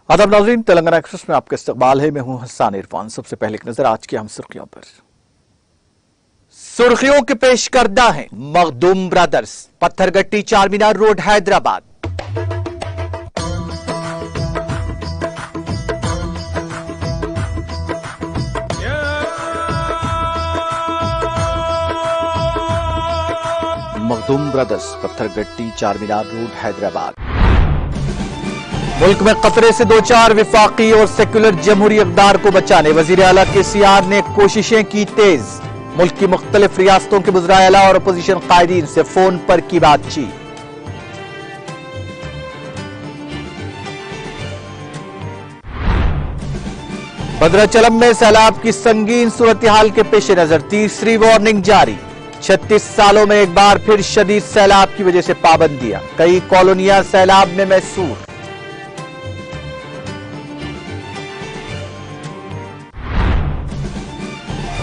आदाब नाज़रीन, तेलंगाना एक्सप्रेस में आपका इस्तकबाल है। मैं हूं हसन इरफान। सबसे पहले एक नजर आज की हम सुर्खियों पर। सुर्खियों के पेश करदा है Makhdoom brothers, Pathergatti Charminar road Hyderabad. Makhdoom brothers, Pathergatti Charminar road Hyderabad. मुल्क में खतरे से दो चार विफाकी और सेक्युलर जमहूरी इक़्तिदार को बचाने वज़ीर आला केसीआर ने कोशिशें की तेज। मुल्क की मुख्तलिफ रियासतों के वज़ीर आला और अपोजिशन कायदीन से फोन पर की बातचीत। भद्राचलम में सैलाब की संगीन सूरत हाल के पेश नजर तीसरी वार्निंग जारी। 36 सालों में एक बार फिर शदीद सैलाब की वजह से पाबंदियां, कई कॉलोनियां सैलाब में महसूर।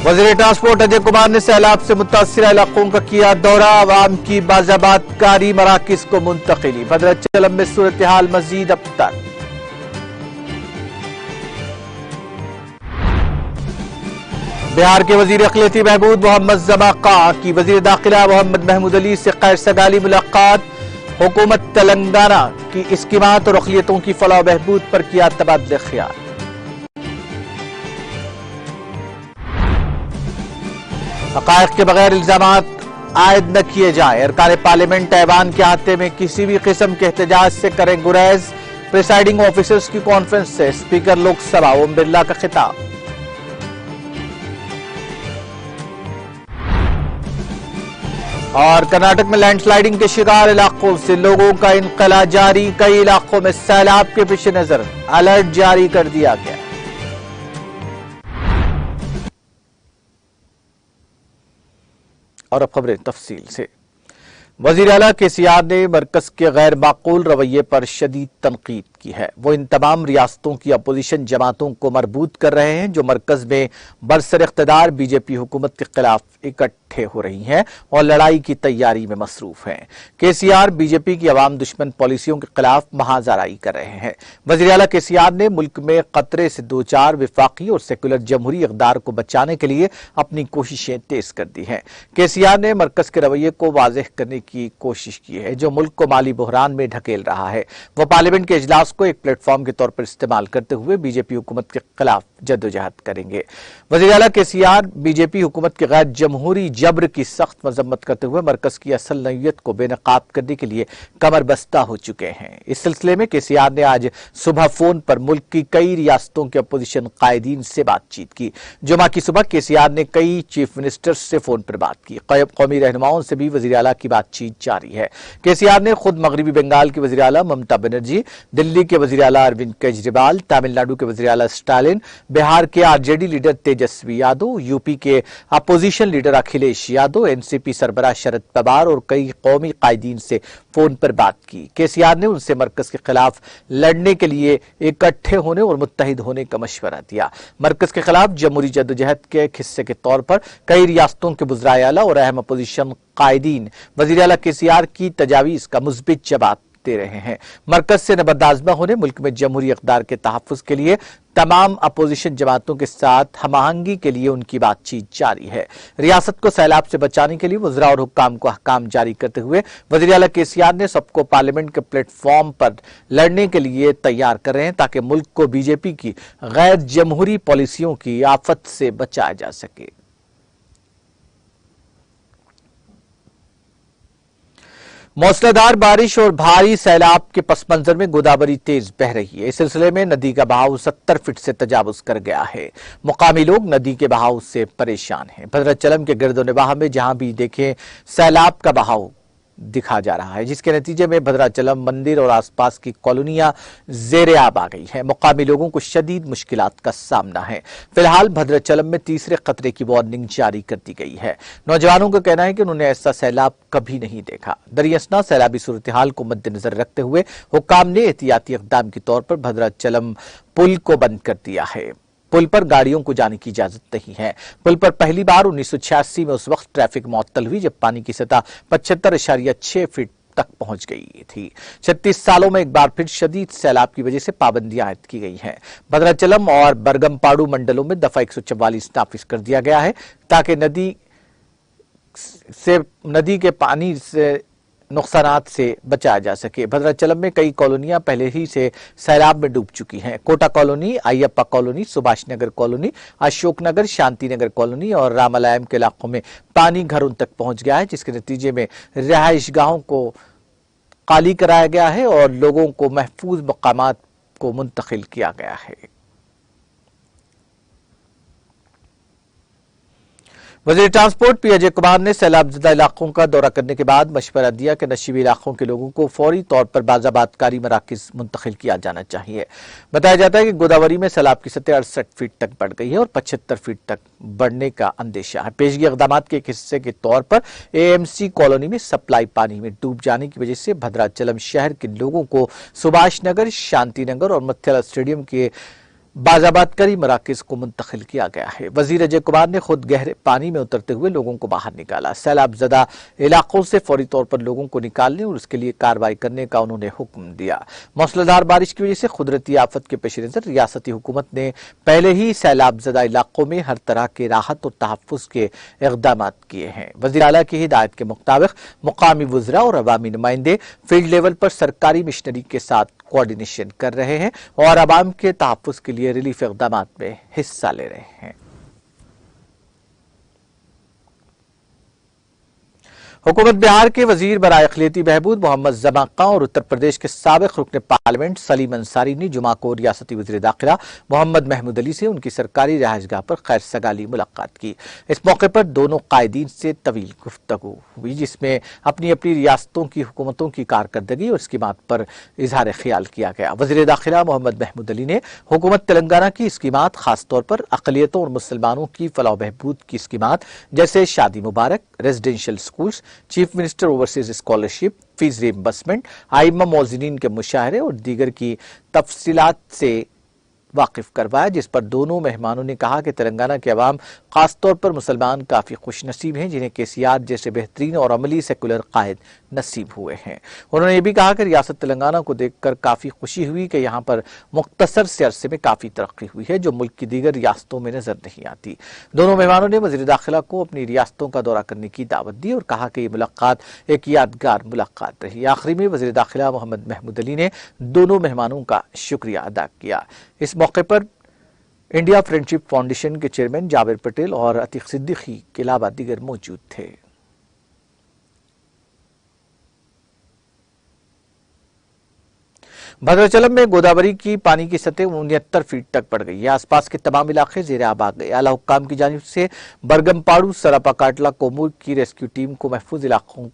वज़ीर ट्रांसपोर्ट अजय कुमार ने सैलाब से मुतासिर इलाकों का किया दौरा, आवाम की बाज़ाबातकारी मराकिज को मुंतकिली। भद्राचलम में सूरत हाल मजीद अबतर। बिहार के वजीर अखिलती महमूद मोहम्मद जमाका की वजीर दाखिला मोहम्मद महमूद अली से खैर सगाली मुलाकात। हुकूमत तेलंगाना की स्कीमात और अखिलियतों की फलाह बहबूद पर किया तबादले ख्याल। हक़ाइक़ के बगैर इल्जामात आयद न किए जाए, अरकान पार्लियामेंट ऐवान के अहाते में किसी भी किस्म के एहतजाज से करें गुरेज। प्रिसाइडिंग ऑफिसर्स की कॉन्फ्रेंस से स्पीकर लोकसभा ओम बिरला का खिताब। और कर्नाटक में लैंडस्लाइडिंग के शिकार इलाकों से लोगों का इनकला जारी, कई इलाकों में सैलाब के पेश नजर अलर्ट जारी कर दिया गया। और अब खबरें तफसील से। वज़ीर आला केसीआर ने मरकज के गैर माकूल रवैये पर शदीद तनकीद की है। वो इन तमाम रियासतों की अपोजिशन जमातों को मरबूत कर रहे हैं जो मरकज में बरसर इख्तिदार बीजेपी हुकूमत के खिलाफ इकट्ठे हो रही हैं और लड़ाई की तैयारी में मसरूफ हैं। केसीआर बीजेपी की अवाम दुश्मन पॉलिसियों के खिलाफ महाजराई कर रहे हैं। वज़ीर आला केसीआर ने मुल्क में खतरे से दो चार विफाकी और सेक्युलर जमहूरी इक़्तिदार को बचाने के लिए अपनी कोशिशें तेज कर दी हैं। केसीआर ने मरकज के रवैये को वाज़ेह करने की कोशिश की है जो मुल्क को माली बहरान में ढकेल रहा है। वह पार्लियामेंट के इजलास को एक प्लेटफॉर्म के तौर पर इस्तेमाल करते हुए बीजेपी हुकूमत के खिलाफ जद्दोजहद करेंगे। वज़ीर आला केसीआर बीजेपी हुकूमत के गैर जमहूरी जबर की सख्त मजम्मत करते हुए मरकज की असल नौयत को बेनकाब करने के लिए कमर बस्ता हो चुके हैं। इस सिलसिले में केसीआर ने आज सुबह फोन पर मुल्क की कई रियासतों के अपोजिशन कायदीन से बातचीत की। जुमा की सुबह केसीआर ने कई चीफ मिनिस्टर्स से फोन पर बात की। कौमी रहनुमाओं से भी वज़ीर आला की बातचीत जारी है। केसीआर ने खुद मगरबी बंगाल की वज़ीर आला ममता बनर्जी, दिल्ली के वज़ीर आला अरविंद केजरीवाल, तमिलनाडु के वज़ीर आला स्टालिन, बिहार के RJD leader Tejashwi Yadav, UP के opposition leader Akhilesh Yadav, NCP सरबराह शरद पवार और कई कौमी कायदीन से फोन पर बात की। केसीआर ने उनसे मरकज के खिलाफ लड़ने के लिए इकट्ठे होने और मुत्तहिद होने का मशवरा दिया। मरकज के खिलाफ जमहूरी जद्दोजहद के एक हिस्से के तौर पर कई रियासतों के वज़ीर आला और अहम अपोजिशन कायदीन वज़ीर आला केसीआर की तजावीज़ का मुस्बित जवाब दे रहे हैं। मरकज से नबरदाज़मा होने, मुल्क में जमहूरी इक़्तिदार के तहफ़्फ़ुज़ के लिए तमाम अपोजिशन जमातों के साथ हमआहंगी के लिए उनकी बातचीत जारी है। रियासत को सैलाब से बचाने के लिए वज़रा और हुक्काम को अहकाम जारी करते हुए वज़ीर आला केसीआर ने सबको पार्लियामेंट के प्लेटफॉर्म पर लड़ने के लिए तैयार कर रहे हैं ताकि मुल्क को बीजेपी की गैर जमहूरी पॉलिसियों की आफत से बचाया जा सके। मौसलाधार बारिश और भारी सैलाब के पस मंजर में गोदावरी तेज बह रही है। इस सिलसिले में नदी का बहाव 70 फीट से तजावुज कर गया है। मुकामी लोग नदी के बहाव से परेशान हैं। भद्राचलम के गिरदोनवाह में जहां भी देखें सैलाब का बहाव दिखा जा रहा है, जिसके नतीजे में भद्राचलम मंदिर और आसपास की कॉलोनियां जेर आब आ गई है। मुकामी लोगों को शदीद मुश्किलात का सामना है। फिलहाल भद्राचलम में तीसरे खतरे की वार्निंग जारी कर दी गई है। नौजवानों का कहना है कि उन्होंने ऐसा सैलाब कभी नहीं देखा। दरियासना सैलाबी सूरत हाल को मद्देनजर रखते हुए हुक्काम ने एहतियाती इक़दाम के तौर पर भद्राचलम पुल को बंद कर दिया है। पुल पर गाड़ियों को जाने की इजाजत नहीं है। पुल पर पहली बार 1986 में उस वक्त ट्रैफिक मुअत्तल हुई जब पानी की सतह 75.6 फीट तक पहुंच गई थी। 36 सालों में एक बार फिर शदीद सैलाब की वजह से पाबंदियां आयद की गई हैं। भद्राचलम और बरगमपाड़ू मंडलों में दफा 144 नाफिज कर दिया गया है ताकि नदी के पानी से नुकसानात से बचाया जा सके। भद्राचलम में कई कॉलोनियां पहले ही से सैलाब में डूब चुकी हैं। Kota colony, Ayyappa colony, Subhash Nagar colony, Ashok Nagar, Shanti Nagar colony और रामालयम के इलाकों में पानी घरों तक पहुंच गया है, जिसके नतीजे में रिहाइशगाहों को खाली कराया गया है और लोगों को महफूज मकामात को मुंतकिल किया गया है। वज़ीर ट्रांसपोर्ट पी अजय कुमार ने सैलाबज़दा इलाकों का दौरा करने के बाद मशवरा दिया कि नशीबी इलाकों के लोगों को फौरी तौर पर बाज़ाबातकारी मराकिज़ मुंतकिल किया जाना चाहिए। बताया जाता है कि गोदावरी में सैलाब की सतह 68 फीट तक बढ़ गई है और 75 फीट तक बढ़ने का अंदेशा है। पेशगी इक़दामात के एक हिस्से के तौर पर AMC कॉलोनी में सप्लाई पानी में डूब जाने की वजह से भद्राचलम शहर के लोगों को सुभाष नगर, शांति नगर और मथ्यला स्टेडियम के बाज़ाबातकारी मराकिज को मुंतकिल किया गया है। वजीर अजय कुमार ने खुद गहरे पानी में उतरते हुए लोगों को बाहर निकाला। सैलाब ज़दा इलाकों से फौरी तौर पर लोगों को निकालने और उसके लिए कार्रवाई करने का उन्होंने हुक्म दिया। मूसलाधार बारिश की वजह से कुदरती आफत के पेश नज़र रियासती हुकूमत ने पहले ही सैलाब ज़दा इलाकों में हर तरह के राहत और तहफ़्फ़ुज़ के इक़दामात किए हैं। वज़ीर आला की हिदायत के मुताबिक मुकामी वज़रा और अवामी नुमाइंदे फील्ड लेवल पर सरकारी मिशनरी के साथ कोऑर्डिनेशन कर रहे हैं और अवाम के तहफ़्फ़ुज़ के लिए रिलीफ इक़दामात में हिस्सा ले रहे हैं। हुकूमत बिहार के वजीर बराए अक़लियती बहबूद मोहम्मद ज़माक़ा और उत्तर प्रदेश के साबिक़ रुकन पार्लियामेंट सलीम अंसारी ने जुमा को रियासती वज़ीर दाखिला मोहम्मद महमूद अली से उनकी सरकारी रिहाइशगाह पर खैर सगाली मुलाकात की। इस मौके पर दोनों कायदीन से तवील गुफ्तगू हुई, जिसमें अपनी अपनी रियासतों की हुकूमतों की कारकर्दगी और स्कीमात पर इजहार ख्याल किया गया। वज़ीर दाखिला मोहम्मद महमूद अली ने हुकूमत तेलंगाना की स्कीमात, खासतौर पर अक़लियतों और मुसलमानों की फलाह बहबूद की स्कीमात जैसे Shaadi Mubarak, residential schools, chief minister overseas scholarship, fees reimbursement, आइम्मा मौज़िनीन के मुशाहरे और दीगर की तफसीलात से वाकिफ करवाया, जिस पर दोनों मेहमानों ने कहा कि तेलंगाना के अवाम, खासतौर पर मुसलमान, काफ़ी खुश नसीब हैं जिन्हें केसीआर जैसे बेहतरीन और अमली सेकुलर कायद नसीब हुए हैं। उन्होंने ये भी कहा कि रियासत तेलंगाना को देखकर काफ़ी खुशी हुई कि यहाँ पर मुख्तसर से अरसे में काफ़ी तरक्की हुई है जो मुल्क की दीगर रियासतों में नजर नहीं आती। दोनों मेहमानों ने वज़ीर दाखिला को अपनी रियासतों का दौरा करने की दावत दी और कहा कि ये मुलाकात एक यादगार मुलाकात रही। आखिरी में वज़ीर दाखिला मोहम्मद महमूद अली ने दोनों मेहमानों का शुक्रिया अदा किया। इस मौके पर इंडिया फ्रेंडशिप फाउंडेशन के चेयरमैन जाबिर पटेल और अतीक सिद्दीकी के अलावा दीगर मौजूद थे। भद्राचलम में गोदावरी की पानी की सतह 69 फीट तक बढ़ गई है। आसपास के तमाम इलाके जेर आब आ गए। आला हुक्काम की जानिब से बरगमपाड़ू, सरापा काटला, कोमूर की रेस्क्यू टीम को महफूज इलाकों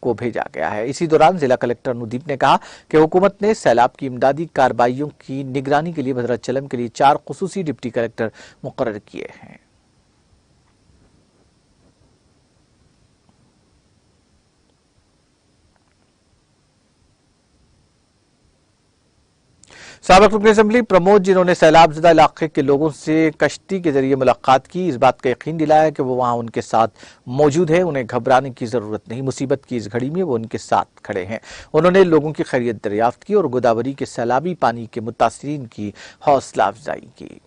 को भेजा गया है। इसी दौरान जिला कलेक्टर अनुदीप ने कहा कि हुकूमत ने सैलाब की इमदादी कार्रवाइयों की निगरानी के लिए भद्राचलम के लिए 4 खुसूसी डिप्टी कलेक्टर मुकर्रर किए हैं। साबिक़ रुकन असेंबली प्रमोद, जिन्होंने सैलाबज़दा इलाके के लोगों से कश्ती के जरिए मुलाकात की, इस बात का यकीन दिलाया कि वो वहाँ उनके साथ मौजूद है, उन्हें घबराने की ज़रूरत नहीं। मुसीबत की इस घड़ी में वो उनके साथ खड़े हैं। उन्होंने लोगों की खैरियत दरियाफ्त की और गोदावरी के सैलाबी पानी के मुतासिरीन की हौसला अफजाई की।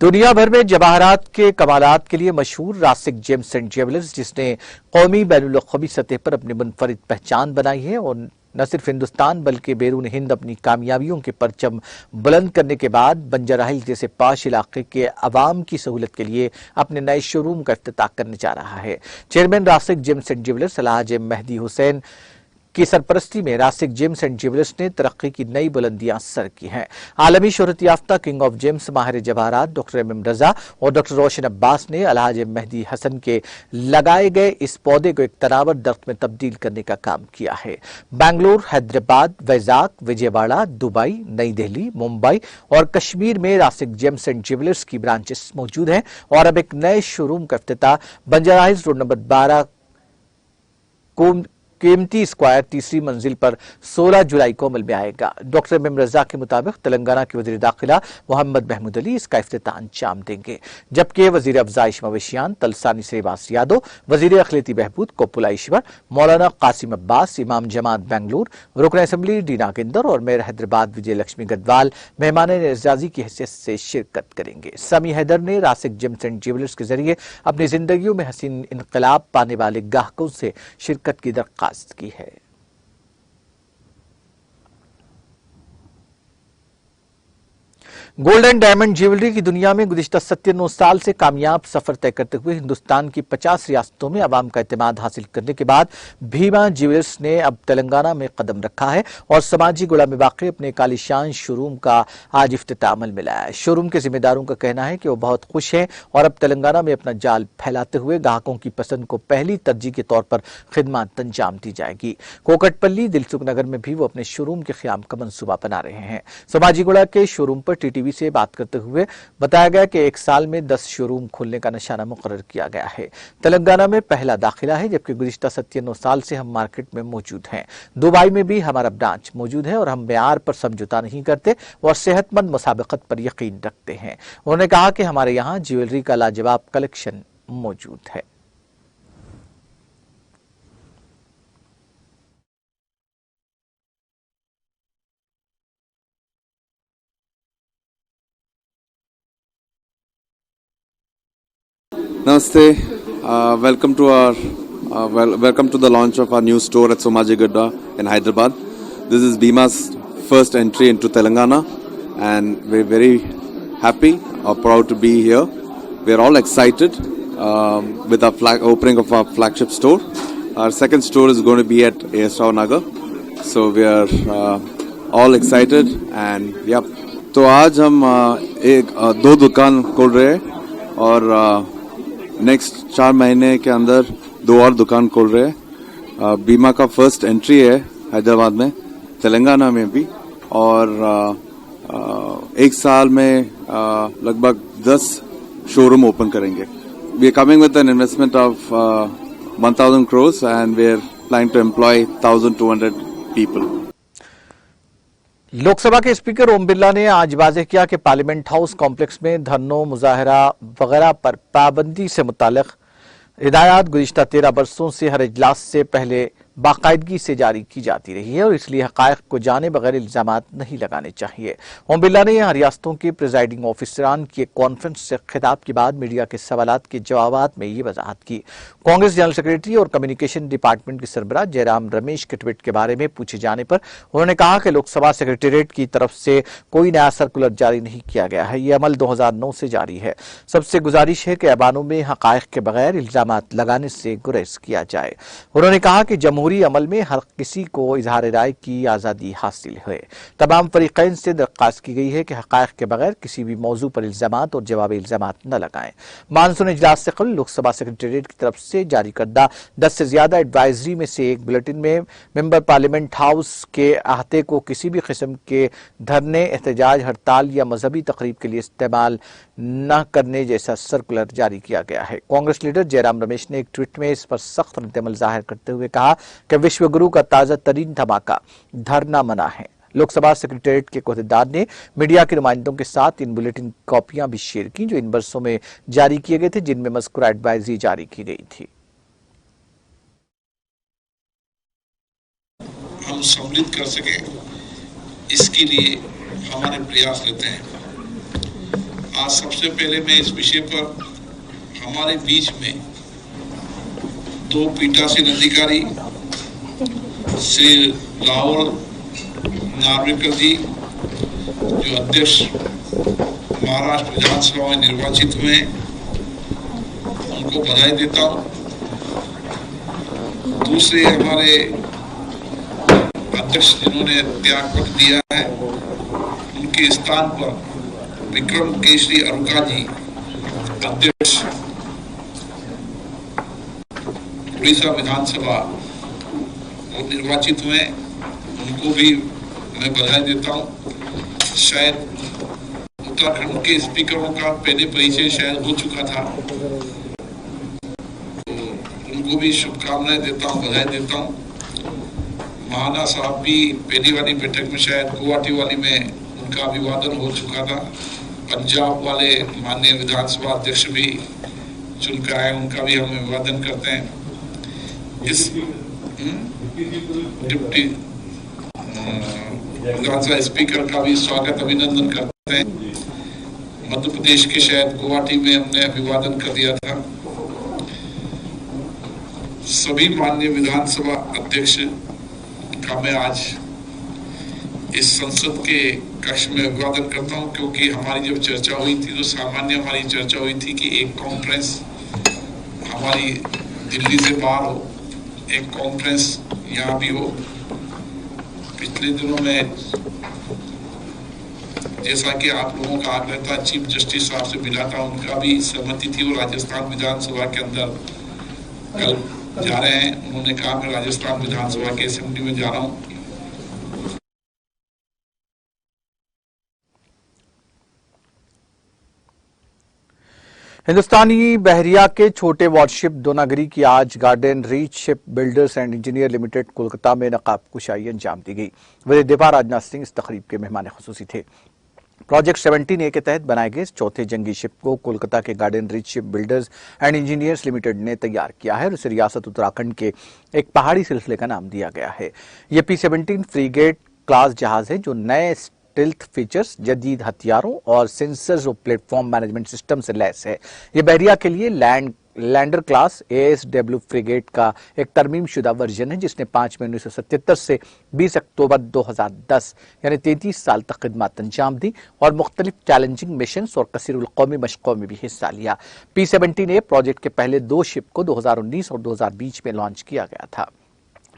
दुनिया भर में जवाहरात के कमालात के लिए मशहूर रासिक जेम्स एंड ज्वेलर्स, जिसने कौमी बैनुल-अक़वामी सतह पर अपनी मुनफरिद पहचान बनाई है और न सिर्फ हिंदुस्तान बल्कि बैरून हिंद अपनी कामयाबियों के परचम बुलंद करने के बाद बंजाराहिल जैसे पाश इलाके के अवाम की सहूलत के लिए अपने नए शोरूम का इफ्तिताह करने जा रहा है। Chairman Rasik gems and jewellers अलहाज मेहदी हुसैन की सरपरस्ती में रासिक जेम्स एंड ज्वेलर्स ने तरक्की की नई बुलंदियां सर की हैं। आलमी शोहरत याफ्ता किंग ऑफ जेम्स माहिर जवाहरात डॉक्टर एम रजा और डॉक्टर रोशन अब्बास ने अलहाज मेहदी हसन के लगाए गए इस पौधे को एक तनावर दरख्त में तब्दील करने का काम किया है। बेंगलुरु, हैदराबाद, वैजाग, विजयवाड़ा, दुबई, नई दिल्ली, मुंबई और कश्मीर में रासिक जेम्स एंड ज्वेलर्स की ब्रांचेस मौजूद हैं और अब एक नए शोरूम का इफ्तिताह बंजारा हिल्स रोड नंबर 12 कीमती स्क्वायर तीसरी मंजिल पर 16 जुलाई को अमल में आएगा। डॉक्टर एम रजा के मुताबिक तेलंगाना के वजीर दाखिला मोहम्मद महमूद अली इसका इफ्तिताह अंजाम देंगे, जबकि वजीर अफजाइश मवेशियान तलसानी श्रीवास यादव, वजीर अखिलती बहबूद कोपुला ईश्वर, मौलाना कासिम अब्बास, इमाम जमात बेंगलुर, रुकन असम्बली डी नागेंदर और मेयर हैदराबाद विजय लक्ष्मी गढ़वाल मेहमान एजाजी की हैसियत से शिरकत करेंगे। समी हैदर ने रासिक जेम्स एंड ज्वेलर्स के जरिए अपनी जिंदगियों में हसीन इनकलाब पाने वाले ग्राहकों से शिरकत की दरख्वास्त की है। गोल्ड एंड डायमंड ज्वेलरी की दुनिया में गुज़िश्ता 97 साल से कामयाब सफर तय करते हुए हिंदुस्तान की 50 रियासतों में अवाम का एतमाद हासिल करने के बाद भीमा ज्वेलर्स ने अब तेलंगाना में कदम रखा है और समाजी गोला में वाक़ अपने कालीशान शोरूम का आज इफ्तिताह अमल में लाया है। शोरूम के जिम्मेदारों का कहना है कि वो बहुत खुश हैं और अब तेलंगाना में अपना जाल फैलाते हुए ग्राहकों की पसंद को पहली तरजीह के तौर पर खिदमत अंजाम दी जाएगी। कोकटपल्ली, दिलसुख नगर में भी वो अपने शोरूम के क़याम का मंसूबा बना रहे हैं। समाजी गोला के शोरूम पर टीटीवी से बात करते हुए बताया गया कि एक साल में 10 शोरूम खोलने का निशाना मुकर्रर किया गया है। तेलंगाना में पहला दाखिला है, जबकि गुज़िश्ता 97 साल से हम मार्केट में मौजूद हैं। दुबई में भी हमारा ब्रांच मौजूद है और हम मेयार पर समझौता नहीं करते और सेहतमंद मुसाबकत पर यकीन रखते हैं। उन्होंने कहा कि हमारे यहाँ ज्वेलरी का लाजवाब कलेक्शन मौजूद है। Namaste. Welcome to the launch of our new store at Somajigadda in Hyderabad. This is Bima's first entry into Telangana, and we're very happy or proud to be here. We're all excited with our opening of our flagship store. Our second store is going to be at AS Nagar, so we are all excited. And yep, तो आज हम दो दुकान खोल रहे हैं और next 4 महीने के अंदर 2 और दुकान खोल रहे हैं। बीमा का फर्स्ट एंट्री है हैदराबाद में, तेलंगाना में भी, और एक साल में लगभग 10 शोरूम ओपन करेंगे। We are coming with an investment of 1000 crores and we are planning to employ 1200 people. Lok Sabha के स्पीकर ओम बिरला ने आज वाज़ेह किया कि पार्लियामेंट हाउस कॉम्प्लेक्स में धरनों, मुजाहरा वगैरह पर पाबंदी से मुतालिक हिदायत गुज़िश्ता 13 बरसों से हर इजलास से पहले बाकायदगी से जारी की जाती रही है और इसलिए हक़ाइक़ को जाने बगैर इल्ज़ामात नहीं लगाने चाहिए। ओम बिरला ने यहाँ रियासतों के प्रिजाइडिंग ऑफिसरान की एक कॉन्फ्रेंस से खिताब के बाद मीडिया के सवालात के जवाबात में ये वजाहत की। कांग्रेस जनरल सेक्रेटरी और कम्युनिकेशन डिपार्टमेंट के सरबराह जयराम रमेश के ट्वीट के बारे में पूछे जाने पर उन्होंने कहा कि लोकसभा सेक्रेटेरिएट की तरफ से कोई नया सर्कुलर जारी नहीं किया गया है। ये अमल 2009 से जारी है। सबसे गुजारिश है कि ऐवानों में हक़ाइक़ के बगैर इल्ज़ामात लगाने से गुरेज किया जाए। उन्होंने कहा कि जमहूरी अमल में हर किसी को इजहार राय की आज़ादी हासिल है। तमाम फरीक़ैन से दरख्वास्त की गई है कि हक़ाइक़ के बगैर किसी भी मौजू पर इल्ज़ामात और जवाब इल्ज़ामात न लगाएं। मानसून इजलास से कबल लोकसभा सेक्रेटेरिएट की तरफ से जारी करदा 10 से ज्यादा एडवाइजरी में से एक बुलेटिन में मेंबर पार्लियामेंट हाउस के अहाते को किसी भी किस्म के धरने, एहतजाज, हड़ताल या मजहबी तकरीब के लिए इस्तेमाल न करने जैसा सर्कुलर जारी किया गया है। कांग्रेस लीडर जयराम रमेश ने एक ट्वीट में इस पर सख्त रद्द-ए-अमल जाहिर करते हुए कहा कि विश्व गुरु का ताज़ा तरीन धमाका धरना मना है। लोकसभा सेक्रेटेरिएट के कोहदेदार ने मीडिया के नुमाइंदों के साथ इन बुलेटिन की कॉपियां भी शेयर की जो इन बरसों में जारी किए गए थे, जिनमें मज़कूरा एडवाइजरी जारी की गई थी। हम सम्मिलित कर सके, इसके लिए हमारे प्रयास रहते हैं। आज सबसे पहले मैं इस विषय पर हमारे बीच में 2 पीठासीन अधिकारी श्री राहुल नार्वेकर जी, जो अध्यक्ष महाराष्ट्र विधानसभा में निर्वाचित हुए, उनको बधाई देता हूँ। दूसरे हमारे अध्यक्ष जिन्होंने त्यागपत्र दिया है, उनके स्थान पर विक्रम केशरी अरुका जी, अध्यक्ष उड़ीसा विधानसभा, वो निर्वाचित हुए, उनको भी मैं बधाई देता हूँ। शायद उत्तराखंड के स्पीकरों का पहले परिचय शायद हो चुका था, तो उनको भी शुभकामनाएं देता हूँ, बधाई देता हूँ। महाना साहब भी पहली वाली बैठक में शायद गुवाहाटी वाली में उनका अभिवादन हो चुका था। पंजाब वाले माननीय विधानसभा अध्यक्ष भी चुनकर आए, उनका भी हम अभिवादन करते हैं। इस डिप्टी विधानसभा स्पीकर का भी स्वागत अभिनंदन करते हैं। मध्य प्रदेश के शायद गुवाहाटी में हमने अभिवादन कर दिया था। सभी माननीय विधानसभा अध्यक्ष का मैं आज इस संसद के कक्ष में अभिवादन करता हूं, क्योंकि हमारी जब चर्चा हुई थी तो सामान्य हमारी चर्चा हुई थी कि एक कॉन्फ्रेंस हमारी दिल्ली से बाहर हो, एक कॉन्फ्रेंस यहाँ भी हो। पिछले दिनों में जैसा कि आप लोगों का आग्रह था, चीफ जस्टिस साहब से मिला था, उनका भी सहमति थी। वो राजस्थान विधानसभा के अंदर कल जा रहे हैं। उन्होंने कहा मैं राजस्थान विधानसभा के असेंबली में जा रहा हूँ। हिंदुस्तानी बहरिया के छोटे वॉरशिप दोनागिरी की आज garden reach ship builders and engineer limited Kolkata में नकाब कुशाई अंजाम दी गई। वजीर दिफा राजनाथ सिंह इस तकरीब के मेहमान खुसूसी थे। प्रोजेक्ट 17A के तहत बनाए गए इस चौथे जंगी शिप को कोलकाता के garden reach ship builders and engineers limited ने तैयार किया है और इसे रियासत उत्तराखंड के एक पहाड़ी सिलसिले का नाम दिया गया है। यह P-17 फ्रीगेट क्लास जहाज है जो नए स्टिल्थ फीचर्स, जदीद हथियारों और सेंसर्स और प्लेटफॉर्म मैनेजमेंट सिस्टम से लैस है। यह बहरिया के लिए लैंडर क्लास ASW फ्रिगेट का एक तरमीम शुदा वर्जन है जिसने 5 मई 1977 से 20 अक्टूबर 2010 यानी 33 साल तक खिदमत अंजाम दी और मुख्तलिफ चैलेंजिंग मिशन और कसीरुल कौमी मशकों में भी हिस्सा लिया। P-17A प्रोजेक्ट के पहले 2 शिप को 2019 और 2020 में लॉन्च किया गया था।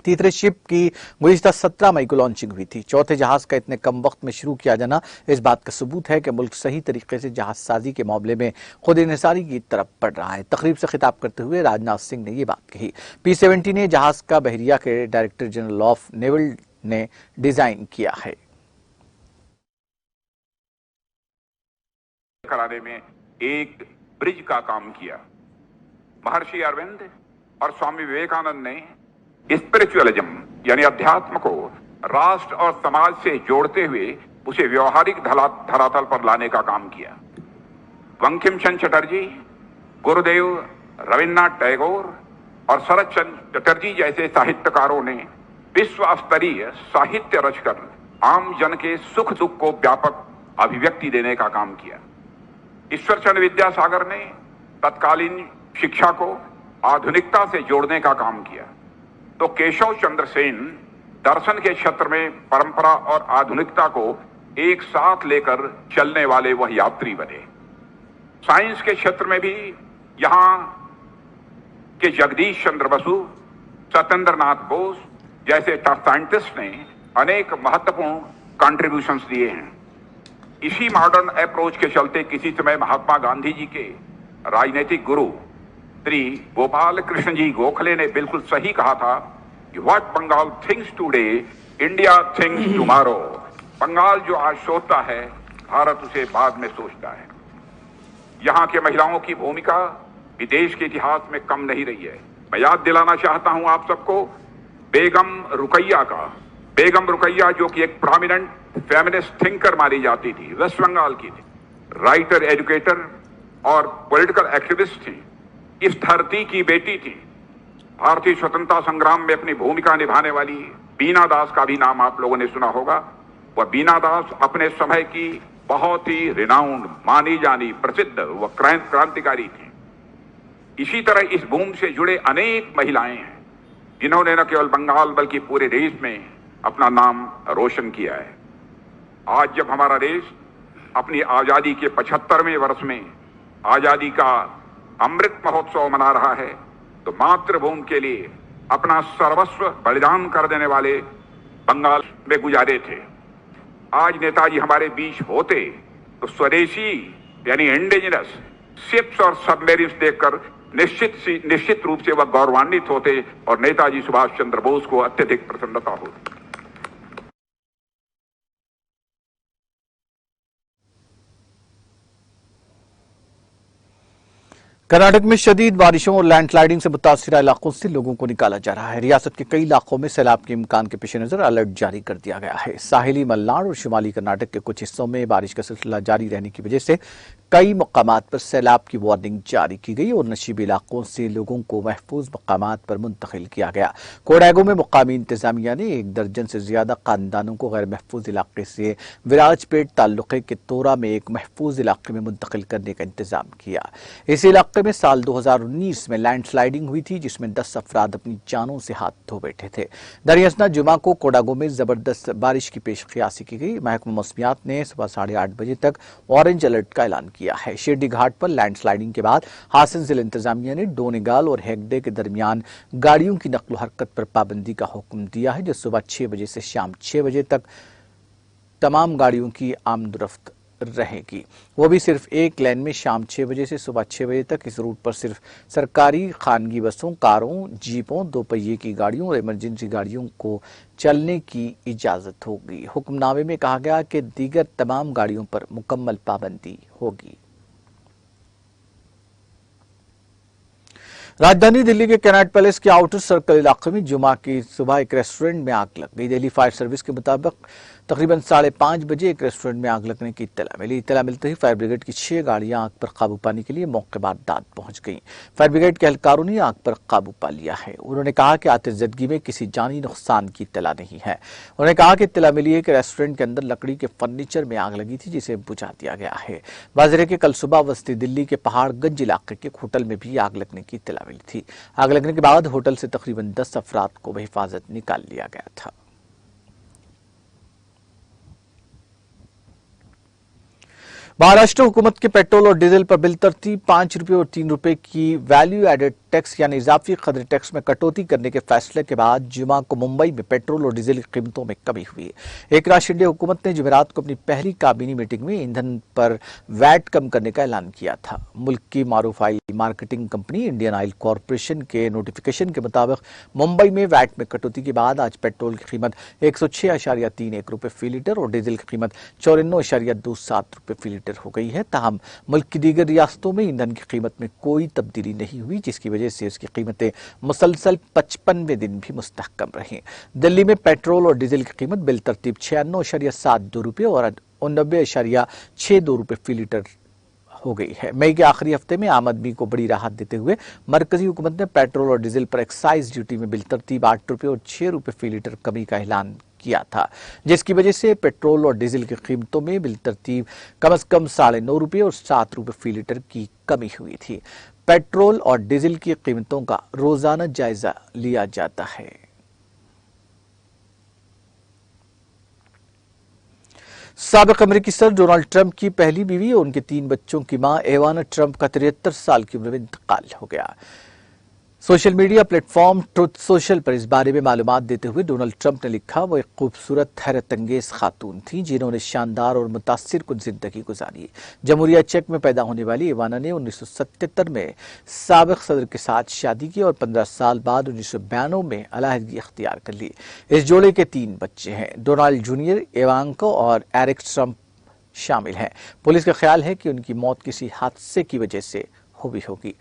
तीसरे शिप की गुज़िश्ता 17 मई को लॉन्चिंग हुई थी। चौथे जहाज का इतने कम वक्त में शुरू किया जाना इस बात का सबूत है कि मुल्क सही तरीके से जहाज साजी के मामले में खुद इन्हिसारी की तरफ बढ़ रहा है। तकरीब से खिताब करते हुए राजनाथ सिंह ने ये बात कही। P-17A जहाज का बहरिया के डायरेक्टर जनरल ऑफ नेवल ने डिजाइन किया है। कराने में एक ब्रिज का काम किया। महर्षि अरविंद और स्वामी विवेकानंद ने स्पिरिचुअलिज्म यानी अध्यात्म को राष्ट्र और समाज से जोड़ते हुए उसे व्यवहारिक धरातल पर लाने का काम किया। बंकिम चंद्र चटर्जी, गुरुदेव रविन्द्रनाथ टैगोर और शरद चंद्र चटर्जी जैसे साहित्यकारों ने विश्व स्तरीय साहित्य रचकर आम जन के सुख दुख को व्यापक अभिव्यक्ति देने का काम किया। ईश्वर चंद्र विद्यासागर ने तत्कालीन शिक्षा को आधुनिकता से जोड़ने का काम किया, तो केशव चंद्र सेन दर्शन के क्षेत्र में परंपरा और आधुनिकता को एक साथ लेकर चलने वाले वह यात्री बने। साइंस के क्षेत्र में भी यहाँ के जगदीश चंद्र बसु, सत्येंद्र नाथ बोस जैसे साइंटिस्ट ने अनेक महत्वपूर्ण कंट्रीब्यूशंस दिए हैं। इसी मॉडर्न अप्रोच के चलते किसी समय महात्मा गांधी जी के राजनीतिक गुरु श्री गोपाल कृष्ण जी गोखले ने बिल्कुल सही कहा था कि what Bengal thinks today India thinks tomorrow. Bengal जो आज सोचता है भारत उसे बाद में सोचता है। यहाँ के महिलाओं की भूमिका भी देश के इतिहास में कम नहीं रही है। मैं याद दिलाना चाहता हूं आप सबको बेगम रुकैया का। बेगम रुकैया जो कि एक प्रोमिनेंट फेमिनिस्ट थिंकर मानी जाती थी, वेस्ट बंगाल की थी, राइटर, एजुकेटर और पॉलिटिकल एक्टिविस्ट थी। इस धरती की बेटी थी। भारतीय स्वतंत्रता संग्राम में अपनी भूमिका निभाने वाली बीना दास का भी नाम आप लोगों ने सुना होगा। वह बीना दास अपने समय की बहुत ही रिनाउंड, मानी जानी, प्रसिद्ध व क्रांतिकारी थी। इसी तरह इस भूमि से जुड़े अनेक महिलाएं हैं जिन्होंने न केवल बंगाल बल्कि पूरे देश में अपना नाम रोशन किया है। आज जब हमारा देश अपनी आजादी के 75वें वर्ष में आजादी का अमृत महोत्सव मना रहा है, तो मातृभूमि के लिए अपना सर्वस्व बलिदान कर देने वाले बंगाल में गुजारे थे। आज नेताजी हमारे बीच होते तो स्वदेशी यानी इंडिजिनस शिप्स और सबमरीन्स देखकर निश्चित रूप से वह गौरवान्वित होते और नेताजी सुभाष चंद्र बोस को अत्यधिक प्रसन्नता होती। कर्नाटक में शदीद बारिशों और लैंडस्लाइडिंग से मुतासिर इलाकों से लोगों को निकाला जा रहा है। रियासत के कई इलाकों में सैलाब के इम्कान के पेश नजर अलर्ट जारी कर दिया गया है। साहिली मलनाड और शुमाली कर्नाटक के कुछ हिस्सों में बारिश का सिलसिला जारी रहने की वजह से कई मकामात पर सैलाब की वार्निंग जारी की गई और नशीबी इलाकों से लोगों को महफूज मकामात पर मुंतकिल किया गया। कोडागो में मुकामी इंतजामिया ने 1 दर्जन से ज्यादा खानदानों को गैर महफूज इलाके से विराजपेट ताल्लुके के तोरा में एक महफूज इलाके में मुंतकिल करने का इंतजाम किया। इस इलाके में साल 2019 में लैंडस्लाइडिंग हुई थी, जिसमें 10 अफराद अपनी जानों से हाथ धो बैठे थे। दरियासना जुमा को कोडागो में जबरदस्त बारिश की पेशकयासी की गई। महकमा मौसमियात ने सुबह 8:30 बजे तक ऑरेंज अलर्ट का ऐलान किया है। शिरडी घाट पर लैंडस्लाइडिंग के बाद हासन जिला इंतजामिया ने डोनेगाल और हेगडे के दरमियान गाड़ियों की नकलो हरकत पर पाबंदी का हुक्म दिया है, जो सुबह 6 बजे से शाम 6 बजे तक तमाम गाड़ियों की आमदरफ्त रहेगी, वो भी सिर्फ एक लेन में शाम 6 बजे से सुबह 6 बजे तक। इस रूट पर सिर्फ सरकारी खानगी बसों, कारों, जीपों, 2 पहिए की गाड़ियों और इमरजेंसी गाड़ियों को चलने की इजाजत होगी। हुक्मनामे में कहा गया कि दीगर तमाम गाड़ियों पर मुकम्मल पाबंदी होगी। राजधानी दिल्ली के कैनाट पैलेस के आउटर सर्कल इलाके में जुमा की सुबह एक रेस्टोरेंट में आग लग गई। दिल्ली फायर सर्विस के मुताबिक तकरीबन 5:30 बजे एक रेस्टोरेंट में आग लगने की इत्तला मिली। इत्तला मिलते ही फायर ब्रिगेड की 6 गाड़ियां आग पर काबू पाने के लिए मौके पर दाद पहुंच गईं। फायर ब्रिगेड के एहलकारों ने आग पर काबू पा लिया है। उन्होंने कहा कि आतिशज़दगी में किसी जानी नुकसान की इत्तला नहीं है। उन्होंने कहा कि इत्तला मिली है कि रेस्टोरेंट के अंदर लकड़ी के फर्नीचर में आग लगी थी, जिसे बुझा दिया गया है। वाज़ेह है कि कल सुबह वस्ती दिल्ली के पहाड़गंज इलाके के होटल में भी आग लगने की इत्तला मिली थी। आग लगने के बाद होटल से तकरीबन 10 अफराद को बहिफाजत निकाल लिया गया था। महाराष्ट्र हुकूमत के पेट्रोल और डीजल पर बिल तरतीब 5 रुपये और 3 रुपये की वैल्यू एडेड टैक्स यानी इजाफी कदर टैक्स में कटौती करने के फैसले के बाद जुमा को मुंबई में पेट्रोल और डीजल की कीमतों में कमी हुई। एक राष्ट्रीय हुकूमत ने जुमेरात को अपनी पहली काबीनी मीटिंग में ईंधन पर वैट कम करने का ऐलान किया था। मुल्क की मारूफ oil marketing company Indian oil corporation के नोटिफिकेशन के मुताबिक मुंबई में वैट में कटौती के बाद आज पेट्रोल की कीमत 106.31 रुपये फी लीटर और डीजल की कीमत 54.27 रुपये फी लीटर हो गई है। ताहम मुल्क की दीगर रियासतों में ईंधन की कीमत में कोई तब्दीली नहीं हुई, जिसकी वजह से इसकी कीमतें मुसलसल 55वें दिन भी मुस्तहकम रही। दिल्ली में पेट्रोल और डीजल की कीमत बिल तरतीब 96.72 रुपये और 89.62 रुपये फी लीटर हो गई है। मई के आखिरी हफ्ते में आम आदमी को बड़ी राहत देते हुए मरकजी हुकूमत ने पेट्रोल और डीजल पर एक्साइज ड्यूटी में बिल तरतीब 8 रुपये और 6 रुपये फी लीटर कमी का ऐलान किया था, जिसकी वजह से पेट्रोल और डीजल की कीमतों में बिल तरतीब कम से कम 9.5 रुपये और 7 रुपये फी लीटर की कमी हुई थी। पेट्रोल और डीजल की कीमतों का रोजाना जायजा लिया जाता है। साबिक अमेरिकी सदर डोनाल्ड ट्रंप की पहली बीवी और उनके 3 बच्चों की मां एवाना ट्रंप का 73 साल की उम्र में इंतकाल हो गया। Social media platform truth social पर इस बारे में मालूमात देते हुए डोनाल्ड ट्रंप ने लिखा, वो एक खूबसूरत हैरत अंगेज खातून थी जिन्होंने शानदार और मुतासिर कुछ जिंदगी गुजारी। जमहूरिया चेक में पैदा होने वाली इवाना ने 1977 में साबिक सदर के साथ शादी की और 15 साल बाद 1992 में अलहदगी अख्तियार कर ली। इस जोड़े के 3 बच्चे हैं। डोनाल्ड जूनियर, इवांका और एरिक ट्रंप शामिल हैं। पुलिस का ख्याल है कि उनकी मौत किसी हादसे की वजह से हुई होगी।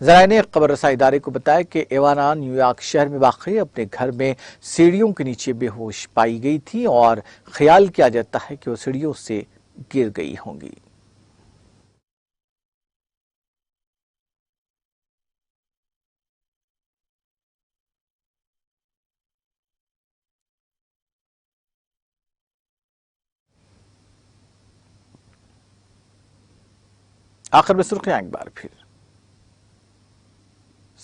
ज़राए ने खबर रसाई इदारे को बताया कि एवाना न्यूयॉर्क शहर में वाक़ई अपने घर में सीढ़ियों के नीचे बेहोश पाई गई थी और ख्याल किया जाता है कि वो सीढ़ियों से गिर गई होंगी। आखिर में सुर्खियां एक बार फिर।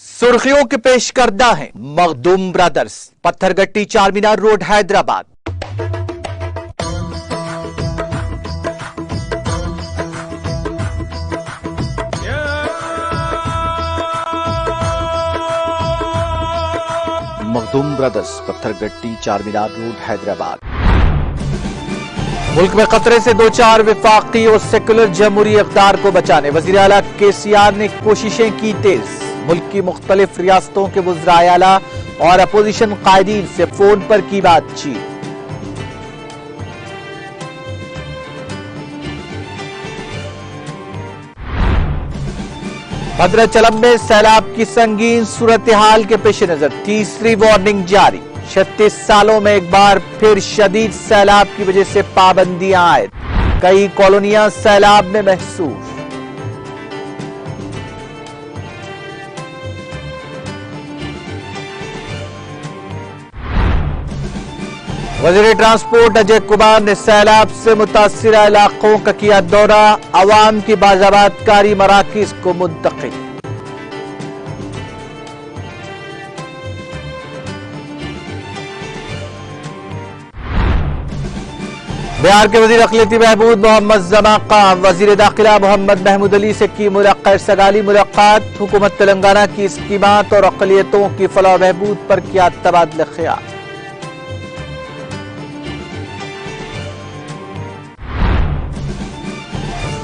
सुर्खियों के पेश करदा है Makhdoom brothers, Pathergatti Charminar road Hyderabad. Makhdoom brothers, Pathergatti Charminar road Hyderabad. मुल्क में खतरे से 2-4 विफाकी और सेकुलर जमहूरी इक़्तिदार को बचाने वज़ीर आला केसीआर ने कोशिशें की तेज। मुल्क की मुख्तलिफ रियासतों के वज़राए आला और अपोजिशन कायदीन से फोन पर की बातचीत। भद्राचलम में सैलाब की संगीन सूरत हाल के पेश नजर तीसरी वार्निंग जारी। 36 सालों में एक बार फिर शदीद सैलाब की वजह से पाबंदियां आयद। कई कॉलोनियां सैलाब में महसूस। वज़ीर ट्रांसपोर्ट अजय कुमार ने सैलाब से मुतासिरा इलाकों का किया दौरा। अवाम की बाज़ाबातकारी मराकिज को मुंतकिल। बिहार के वज़ीर अक़लियती बहबूद मोहम्मद ज़माका वज़ीर दाखिला मोहम्मद महमूद अली से की सगाली मुलाकात। हुकूमत तेलंगाना की स्कीमात और अक़लियतों की फलाह बहबूद पर किया तबादला ख्याल।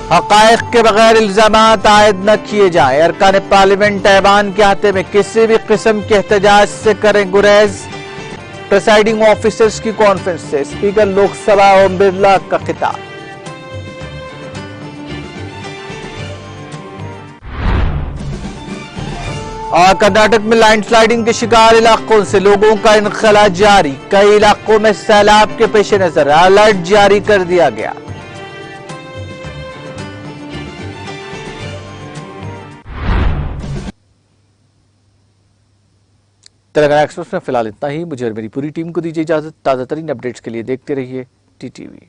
हक़ाइक़ के बगैर इल्ज़ामात आयद न किए जाएं। अरकान पार्लियामेंट ऐवान के हाथे में किसी भी किस्म के एहतजाज से करें गुरेज। प्रिसाइडिंग ऑफिसर्स की कॉन्फ्रेंस से स्पीकर लोकसभा ओम बिरला का खिताब। और कर्नाटक में लैंडस्लाइडिंग के शिकार इलाकों से लोगों का इनखला जारी। कई इलाकों में सैलाब के पेश नजर अलर्ट जारी कर दिया गया। तेलंगाना एक्सप्रेस में फिलहाल इतना ही। मुझे और मेरी पूरी टीम को दीजिए इजाजत। ताज़ा तरीन अपडेट्स के लिए देखते रहिए टीटीवी।